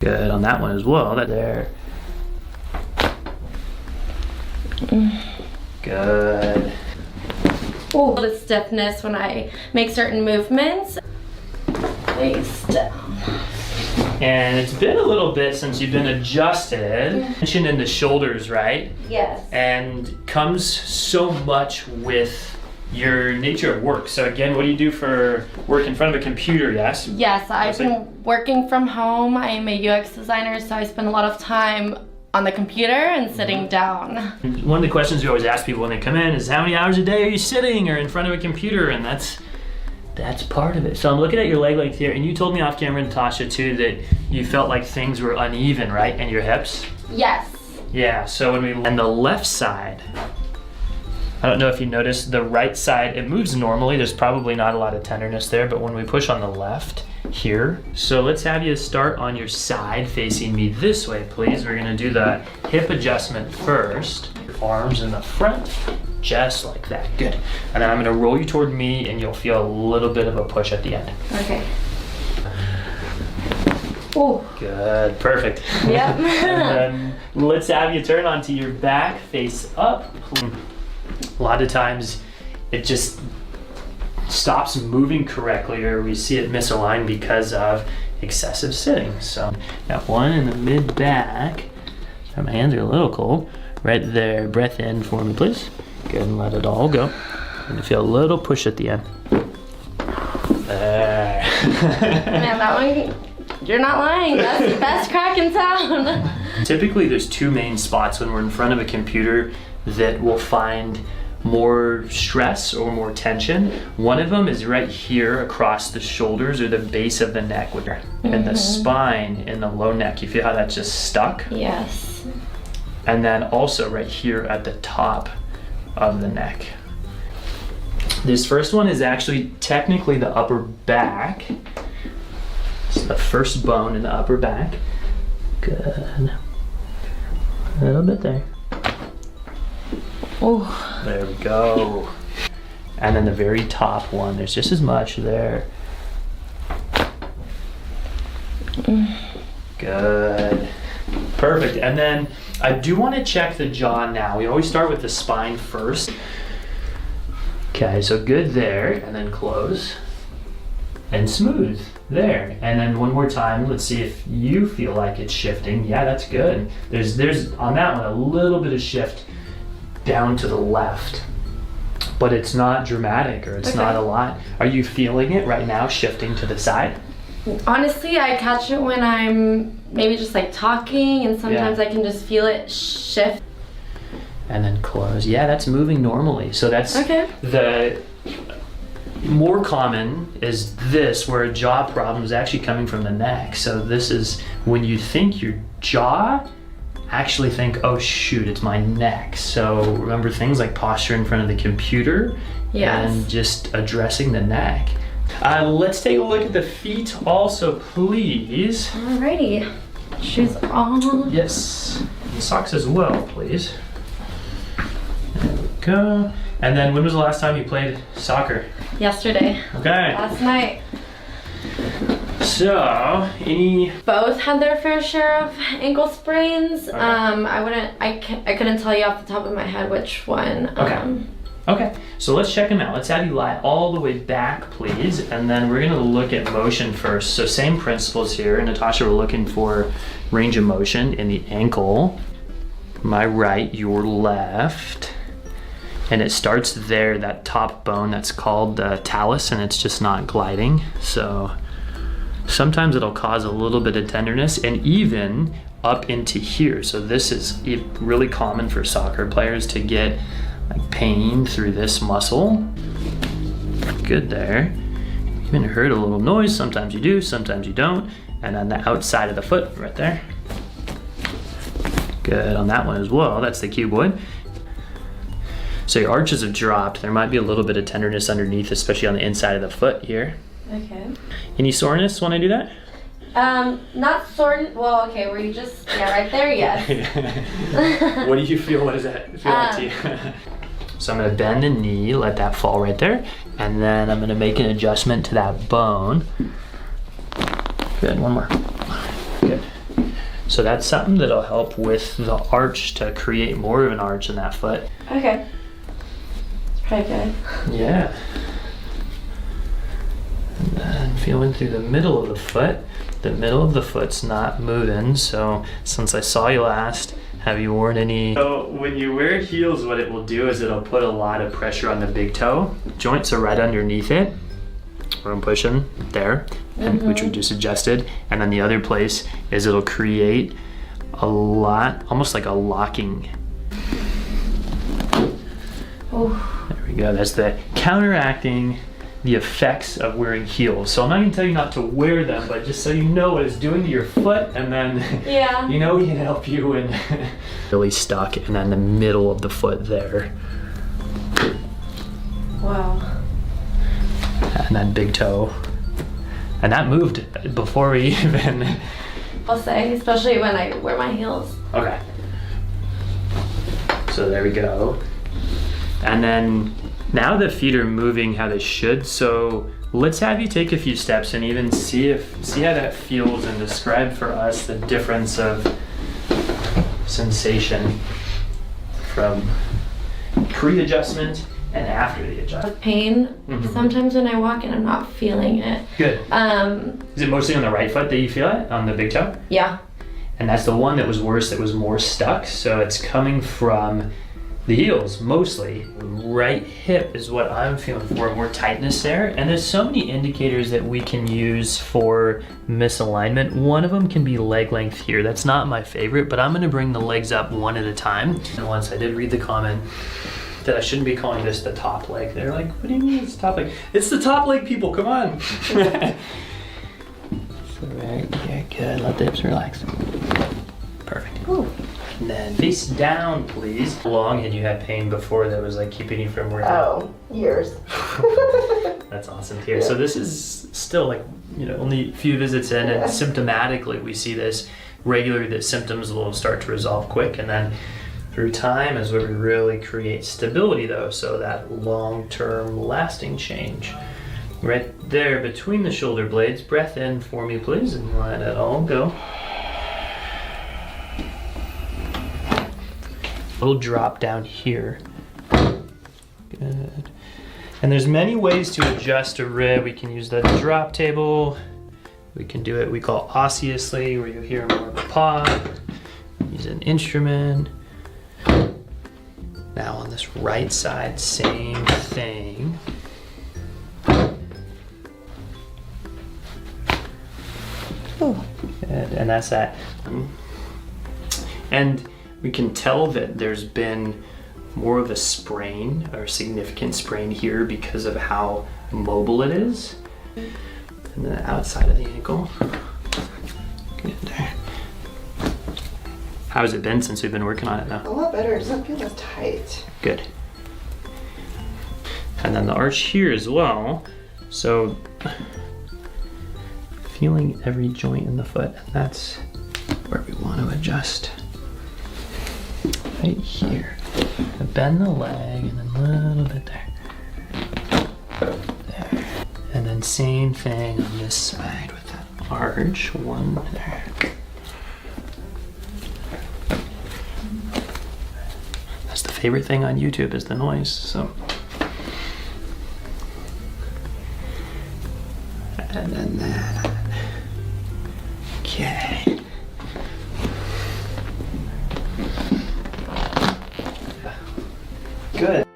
Good on that one as well. That there. Good. Oh, the stiffness when I make certain movements. Face down. And it's been a little bit since you've been adjusted. Tension in the shoulders, right? Yes. And comes so much with your nature of work. So again, what do you do for work in front of a computer, yes? Yes, I've been working from home. I am a UX designer, so I spend a lot of time on the computer and sitting down. One of the questions we always ask people when they come in is how many hours a day are you sitting or in front of a computer? And that's part of it. So I'm looking at your leg length here, and you told me off camera, Natasha, too, that you felt like things were uneven, right? And your hips? Yes. Yeah, so and the left side, I don't know if you noticed, the right side, it moves normally. There's probably not a lot of tenderness there, but when we push on the left here, so let's have you start on your side facing me this way, please. We're gonna do the hip adjustment first. Arms in the front, just like that, good. And then I'm gonna roll you toward me and you'll feel a little bit of a push at the end. Okay. Oh. Good, perfect. Yep. And then let's have you turn onto your back, face up. A lot of times it just stops moving correctly, or we see it misaligned because of excessive sitting. So got one in the mid back. My hands are a little cold. Right there, breath in for me, please. Good, and let it all go. And feel a little push at the end. There. Man, that one, you're not lying. That's the best crack in town. Typically, there's two main spots when we're in front of a computer that we'll find more stress or more tension. One of them is right here across the shoulders or the base of the neck, and the spine in the low neck. You feel how that's just stuck? Yes. And then also right here at the top of the neck. This first one is actually technically the upper back. It's the first bone in the upper back. Good. A little bit there. Oh. There we go. And then the very top one, there's just as much there. Good. Perfect. And then I do want to check the jaw now. We always start with the spine first. Okay, so good there, and then close. And smooth there. And then one more time, let's see if you feel like it's shifting. Yeah, that's good. There's on that one a little bit of shift down to the left, but it's not dramatic, or it's not a lot. Are you feeling it right now, shifting to the side? Honestly, I catch it when I'm maybe just like talking, and sometimes I can just feel it shift. And then close. Yeah, that's moving normally. So that's the more common is this, where a jaw problem is actually coming from the neck. So this is when you think your jaw, actually think, oh shoot, it's my neck. So remember things like posture in front of the computer and just addressing the neck. Let's take a look at the feet also, please. Alrighty, shoes on. Yes, and socks as well, please. There we go. And then when was the last time you played soccer? Yesterday. Okay. Last night. So, Both had their fair share of ankle sprains. Okay. I couldn't tell you off the top of my head which one. Okay, so let's check them out. Let's have you lie all the way back, please, and then we're gonna look at motion first. So same principles here. Natasha, we're looking for range of motion in the ankle. My right, your left. And it starts there, that top bone that's called the talus, and it's just not gliding. So sometimes it'll cause a little bit of tenderness, and even up into here. So this is really common for soccer players to get like pain through this muscle. Good there. Even heard a little noise. Sometimes you do, sometimes you don't. And on the outside of the foot, right there. Good on that one as well. That's the cuboid. So your arches have dropped. There might be a little bit of tenderness underneath, especially on the inside of the foot here. Okay. Any soreness when I do that? Not sore. Well, okay, were you just right there? Yes. What do you feel? What does that feel like to you? So I'm gonna bend the knee, let that fall right there, and then I'm gonna make an adjustment to that bone. Good, one more. Good. So that's something that'll help with the arch to create more of an arch in that foot. Okay. It's pretty good. Yeah. And then feeling through the middle of the foot. The middle of the foot's not moving, so since I saw you last, have you worn any? So when you wear heels, what it will do is it'll put a lot of pressure on the big toe. Joints are right underneath it, where I'm pushing there, and which we just adjusted. And then the other place is it'll create a lot, almost like a locking. Oh. There we go, that's the counteracting the effects of wearing heels. So I'm not gonna tell you not to wear them, but just so you know what it's doing to your foot, and then Yeah. you know we can help you when really stuck, and then the middle of the foot there. Wow. And that big toe. And that moved before we even... I'll say, especially when I wear my heels. Okay. So there we go. And then now the feet are moving how they should, so let's have you take a few steps and even see how that feels, and describe for us the difference of sensation from pre-adjustment and after the adjustment. With pain, sometimes when I walk in, I'm not feeling it. Good. Is it mostly on the right foot that you feel it, on the big toe? Yeah. And that's the one that was worse, that was more stuck, so it's coming from the heels mostly. Right hip is what I'm feeling for, more tightness there. And there's so many indicators that we can use for misalignment. One of them can be leg length here. That's not my favorite, but I'm gonna bring the legs up one at a time. And once I did read the comment that I shouldn't be calling this the top leg. They're like, what do you mean it's top leg? It's the top leg, people, come on. So right here, good, let the hips relax. Perfect. Ooh. And then face down, please. How long had you had pain before that was like keeping you from working? Oh, years. That's awesome to hear. So this is still like, you know, only a few visits in, and symptomatically we see this regularly, that symptoms will start to resolve quick, and then through time is where we really create stability though, so that long-term lasting change. Right there between the shoulder blades, breath in for me please, and let it all go. Little drop down here. Good. And there's many ways to adjust a rib. We can use the drop table. We can do it, we call osseously, where you hear more of a pop. Use an instrument. Now on this right side, same thing. Ooh. And that's that. And we can tell that there's been more of a sprain, or significant sprain here, because of how mobile it is. And then the outside of the ankle. Good there. How has it been since we've been working on it now? A lot better. It doesn't feel as tight. Good. And then the arch here as well. So feeling every joint in the foot, and that's where we want to adjust. Right here. Bend the leg and then a little bit there. There. And then same thing on this side with that arch. One there. That's the favorite thing on YouTube, is the noise, so. And then that. Okay. Good.